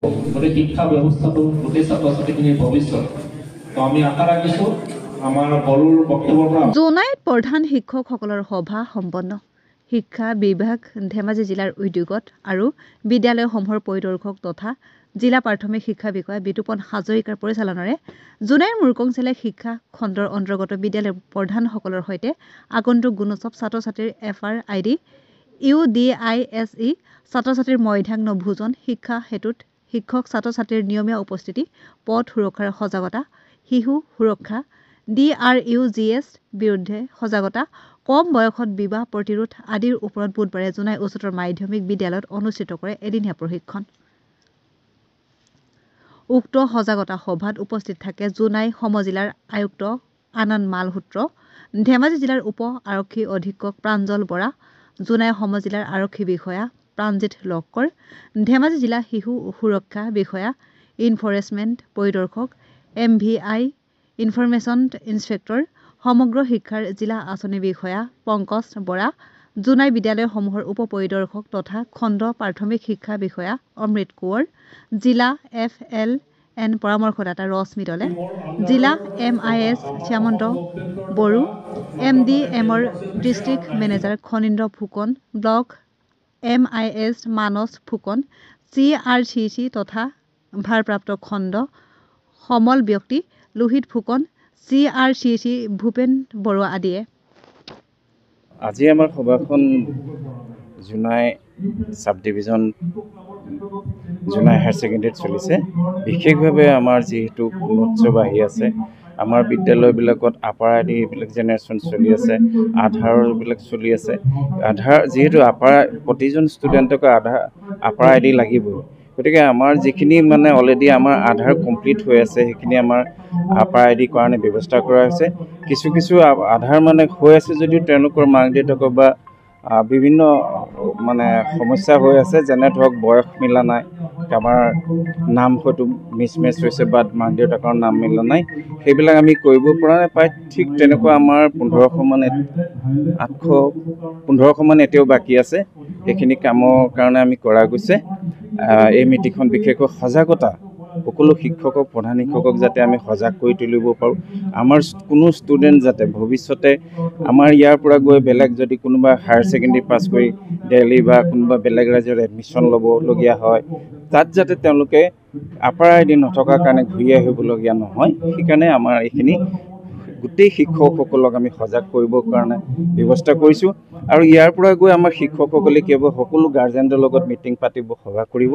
গোটেই শিক্ষা ব্যৱস্থাটো গোটেই ছাত্ৰ ছাত্ৰীখিনিৰ ভৱিষ্যত তো আমি আশা ৰাখিছোঁ আমাৰ বড়োৰ বক্তব্যৰ পৰা। জোনাইত প্ৰধান শিক্ষকসকলৰ সভা সম্পন্ন। শিক্ষা বিভাগ ধেমাজি জিলাৰ উদ্যোগত আৰু বিদ্যালয়সমূহৰ পৰিদৰ্শক তথা জিলা প্ৰাথমিক শিক্ষা বিষয়া বিতুপন হাজৰিকাৰ পৰিচালনাৰে জোনাইৰ মুৰকংচেলে শিক্ষা খণ্ডৰ অন্তৰ্গত বিদ্যালয়ৰ প্ৰধানসকলৰ সৈতে আগন্তুক গুণোৎসৱ ছাত্ৰ ছাত্ৰীৰ FRID UDISE ছাত্ৰ ছাত্ৰীৰ মধ্যাহ্ন ভোজন শিক্ষা হেতুত শিক্ষক ছাত্ৰ ছাত্ৰীৰ নিয়মীয়া উপস্থিতি পথ সুৰক্ষাৰ সজাগতা শিশু সুৰক্ষা DRUGS বিৰুদ্ধে সজাগতা কম বয়সত বিবাহ প্ৰতিৰোধ আদিৰ ওপৰত বুধবাৰে জোনাই উচ্চতৰ মাধ্যমিক বিদ্যালয়ত অনুষ্ঠিত কৰে এদিনীয়া প্ৰশিক্ষণ। উক্ত সজাগতা সভাত উপস্থিত থাকে জোনাই সমজিলাৰ আয়ুক্ত আনন্দ মালহোত্ৰ, ধেমাজি জিলাৰ উপ আৰক্ষী অধীক্ষক প্ৰাঞ্জল বৰা, জোনাই সমজিলাৰ আৰক্ষী বিষয়া প্ৰাণজিৎ লক্কৰ, ধেমাজি জিলা শিশু সুৰক্ষা বিষয়া ইনফৰেছমেণ্ট পৰিদৰ্শক MVI ইনফৰমেশ্যন ইন্সপেক্টৰ, সমগ্ৰ শিক্ষাৰ জিলা আঁচনি বিষয়া পংকজ বৰা, জোনাই বিদ্যালয়সমূহৰ উপ পৰিদৰ্শক তথা খণ্ড প্ৰাথমিক শিক্ষা বিষয়া অমৃত কোঁৱৰ, জিলা FLN পৰামৰ্শদাতা ৰশ্মি দলে, জিলা MIS শ্যামন্ত বড়ো, MDMৰ district manager Khanindra Phukan, block MIS Manas Phukan, CRCC তথা ভাৰপ্ৰাপ্ত খণ্ড সমল ব্যক্তি লোহিত ফুকন, CRCC ভূপেন বৰুৱা আদিয়ে। আজি আমাৰ সভাখন Jonai sub division Jonai higher ছেকেণ্ডেৰীত চলিছে। বিশেষভাৱে আমাৰ যিহেতু গুণোৎসৱ আহি আছে, আমাৰ বিদ্যালয়বিলাকত আপাৰ আদি এইবিলাক জেনেৰেশ্যন চলি আছে, আধাৰবিলাক চলি আছে। আধাৰ যিহেতু প্ৰতিজন ষ্টুডেণ্টক আপাৰ আইডি লাগিবই, গতিকে আমাৰ যিখিনি মানে অলৰেডি আমাৰ আধাৰ কমপ্লিট হৈ আছে সেইখিনি আমাৰ আপাৰ আইডিৰ কাৰণে ব্যৱস্থা কৰা হৈছে। কিছু আধাৰ মানে হৈ আছে যদিও তেওঁলোকৰ মাক দেউতাকৰ বা বিভিন্ন মানে সমস্যা হৈ আছে, যেনে ধৰক বয়স মিলা নাই, আমাৰ নাম হয়তো মিছমেচ হৈছে বা মাক দেউতাকৰ নাম মিলা নাই, সেইবিলাক আমি কৰিব পৰা নাই প্ৰায়। ঠিক তেনেকুৱা আমাৰ 1500 মান এতিয়াও বাকী আছে। সেইখিনি কামৰ কাৰণে আমি কৰা গৈছে। এই মিটিংখন বিশেষকৈ সজাগতা সকলো শিক্ষকক প্ৰধান শিক্ষকক যাতে আমি সজাগ কৰি তুলিব পাৰোঁ। আমাৰ কোনো ষ্টুডেণ্ট যাতে ভৱিষ্যতে আমাৰ ইয়াৰ পৰা গৈ বেলেগ যদি কোনোবা হায়াৰ ছেকেণ্ডেৰী পাছ কৰি দিল্লী বা কোনোবা বেলেগ ৰাজ্যত এডমিশ্যন ল'বলগীয়া হয়, তাত যাতে তেওঁলোকে আপাৰ আইডি নথকাৰ কাৰণে ঘূৰি আহিবলগীয়া নহয়। সেইকাৰণে আমাৰ এইখিনি গোটেই শিক্ষকসকলক আমি সজাগ কৰিবৰ কাৰণে ব্যৱস্থা কৰিছোঁ। আৰু ইয়াৰ পৰা গৈ আমাৰ শিক্ষকসকলে কেৱল সকলো গাৰ্জেনৰ লগত মিটিং পাতিব, সভা কৰিব,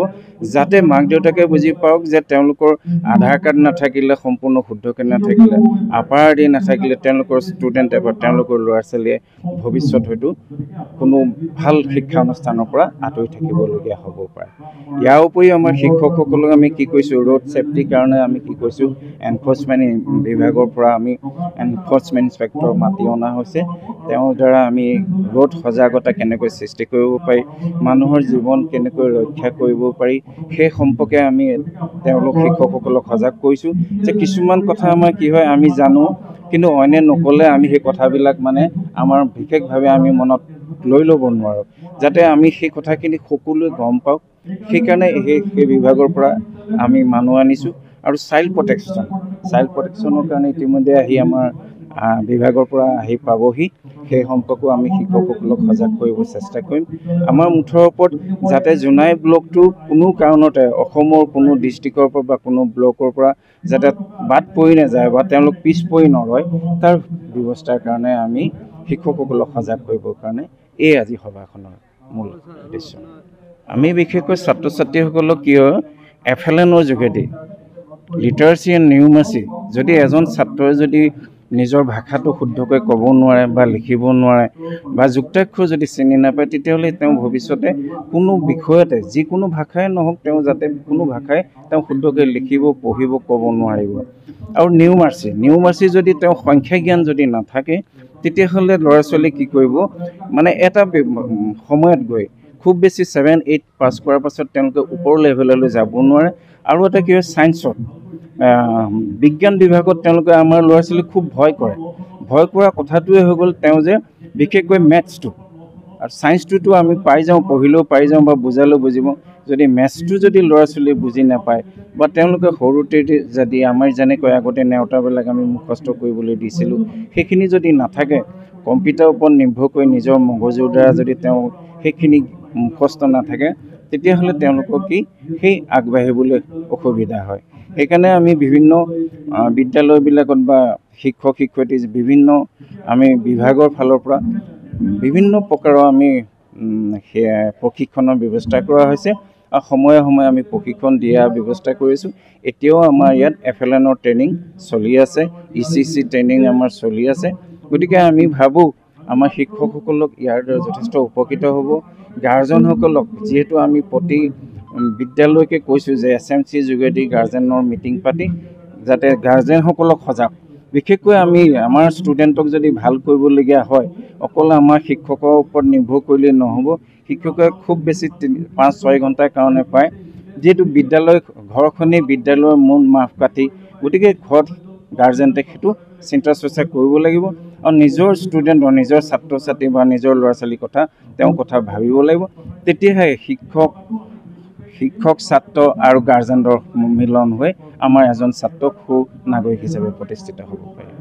যাতে মাক দেউতাকে বুজি পাওক যে তেওঁলোকৰ আধাৰ কাৰ্ড নাথাকিলে, সম্পূৰ্ণ শুদ্ধকৈ নাথাকিলে, আপাৰ আইডি নাথাকিলে তেওঁলোকৰ ষ্টুডেণ্টে বা তেওঁলোকৰ ল'ৰা ছোৱালীয়ে ভৱিষ্যত হয়তো কোনো ভাল শিক্ষা অনুষ্ঠানৰ পৰা আঁতৰি থাকিবলগীয়া হ'ব পাৰে। ইয়াৰ উপৰিও আমাৰ শিক্ষকসকলক আমি কি কৈছোঁ, ৰোড ছেফটিৰ কাৰণে আমি কি কৈছোঁ, এনফৰ্চমেণ্ট বিভাগৰ পৰা আমি এনফৰ্চমেণ্ট ইন্সপেক্টৰ মাতি অনা হৈছে। তেওঁৰ দ্বাৰা আমি ৰোড সজাগতা কেনেকৈ সৃষ্টি কৰিব পাৰি, মানুহৰ জীৱন কেনেকৈ ৰক্ষা কৰিব পাৰি, সেই সম্পৰ্কে আমি তেওঁলোক শিক্ষকসকলক সজাগ কৰিছোঁ। যে কিছুমান কথা আমাৰ কি হয় আমি জানো, কিন্তু অইনে নক'লে আমি সেই কথাবিলাক মানে আমাৰ বিশেষভাৱে আমি মনত লৈ ল'ব নোৱাৰোঁ, যাতে আমি সেই কথাখিনি সকলোৱে গম পাওঁ। সেইকাৰণে সেই বিভাগৰ পৰা আমি মানুহ আনিছোঁ। আৰু চাইল্ড প্ৰটেকশ্যনৰ কাৰণে ইতিমধ্যে আহি আমাৰ বিভাগৰ পৰা আহি পাবহি। সেই সম্পৰ্কেও আমি শিক্ষকসকলক সজাগ কৰিব চেষ্টা কৰিম। আমাৰ মুঠৰ ওপৰত যাতে জোনাই ব্লকটো কোনো কাৰণতে অসমৰ কোনো ডিষ্ট্ৰিক্টৰ পৰা বা কোনো ব্লকৰ পৰা যাতে বাদ পৰি নাযায় বা তেওঁলোক পিছ পৰি নৰয়, তাৰ ব্যৱস্থাৰ কাৰণে আমি শিক্ষকসকলক সজাগ কৰিবৰ কাৰণে এই আজি সভাখনৰ মূল উদ্দেশ্য। আমি বিশেষকৈ ছাত্ৰ ছাত্ৰীসকলক কিয় FLNৰ যোগেদি লিটাৰেচি এণ্ড নিউমাৰ্চি, যদি এজন ছাত্ৰই যদি নিজৰ ভাষাটো শুদ্ধকৈ ক'ব নোৱাৰে বা লিখিব নোৱাৰে বা যুক্তাক্ষৰ যদি চিনি নাপায়, তেতিয়াহ'লে তেওঁ ভৱিষ্যতে কোনো বিষয়তে যিকোনো ভাষাই নহওক, তেওঁ যাতে কোনো ভাষাই তেওঁ শুদ্ধকৈ লিখিব, পঢ়িব, ক'ব নোৱাৰিব। আৰু নিউমাৰ্চি যদি তেওঁ সংখ্যা জ্ঞান যদি নাথাকে, তেতিয়াহ'লে ল'ৰা ছোৱালী কি কৰিব, মানে এটা সময়ত গৈ খুব বেছি 7-8 পাছ কৰাৰ পাছত তেওঁলোকে ওপৰ লেভেললৈ যাব নোৱাৰে। আৰু এটা কি হয়, ছায়েন্সত বিজ্ঞান বিভাগত তেওঁলোকে আমাৰ ল'ৰা ছোৱালীক খুব ভয় কৰা কথাটোৱে হৈ গ'ল তেওঁ যে বিশেষকৈ মেথছটো আৰু ছায়েন্সটোতো আমি পাই যাওঁ, পঢ়িলেও পাই যাওঁ বা বুজালেও বুজিব, যদি মেথছটো যদি ল'ৰা ছোৱালীয়ে বুজি নাপায় বা তেওঁলোকে সৰুতে যদি আমাৰ যেনেকৈ আগতে নেওতাবিলাক আমি মুখস্থ কৰিবলৈ দিছিলোঁ সেইখিনি যদি নাথাকে, কম্পিউটাৰৰ ওপৰত নিৰ্ভৰ কৰি নিজৰ মগজুৰ দ্বাৰা যদি তেওঁ সেইখিনি মুখস্থ নাথাকে, তেতিয়াহ'লে তেওঁলোকক সেই আগবাঢ়িবলৈ অসুবিধা হয়। সেইকাৰণে আমি বিভিন্ন বিদ্যালয়বিলাকত বা শিক্ষক শিক্ষয়িত্ৰী বিভিন্ন আমি বিভাগৰ ফালৰ পৰা বিভিন্ন প্ৰকাৰৰ আমি প্ৰশিক্ষণৰ ব্যৱস্থা কৰা হৈছে আৰু সময়ে সময়ে আমি প্ৰশিক্ষণ দিয়াৰ ব্যৱস্থা কৰিছোঁ। এতিয়াও আমাৰ ইয়াত FLNৰ ট্ৰেইনিং চলি আছে, ECC ট্ৰেইনিং আমাৰ চলি আছে। গতিকে আমি ভাবোঁ আমাৰ শিক্ষকসকলক ইয়াৰ দ্বাৰা যথেষ্ট উপকৃত হ'ব। গাৰ্জেনসকলক যিহেতু আমি প্ৰতি বিদ্যালয়কে কৈছোঁ যে SMC যোগেদি গাৰ্জেনৰ মিটিং পাতি যাতে গাৰ্জেনসকলক সজাগ, বিশেষকৈ আমি আমাৰ ষ্টুডেণ্টক যদি ভাল কৰিবলগীয়া হয় অকল আমাৰ শিক্ষকৰ ওপৰত নিৰ্ভৰ কৰিলে নহ'ব। শিক্ষকে খুব বেছি 5-6 ঘণ্টাৰ কাৰণে পায়, যিহেতু বিদ্যালয় ঘৰখনেই বিদ্যালয়ৰ মূল মাপকাঠি। গতিকে ঘৰত গাৰ্জেণ্টে সেইটো চিন্তা চৰ্চা কৰিব লাগিব আৰু নিজৰ ষ্টুডেণ্টৰ নিজৰ ছাত্ৰ ছাত্ৰী বা নিজৰ ল'ৰা ছোৱালীৰ কথা তেওঁৰ কথা ভাবিব লাগিব। তেতিয়াহে শিক্ষক ছাত্ৰ আৰু গাৰ্জেণ্টৰ মিলন হৈ আমাৰ এজন ছাত্ৰ সু নাগৰিক হিচাপে প্ৰতিষ্ঠিত হ'ব পাৰে।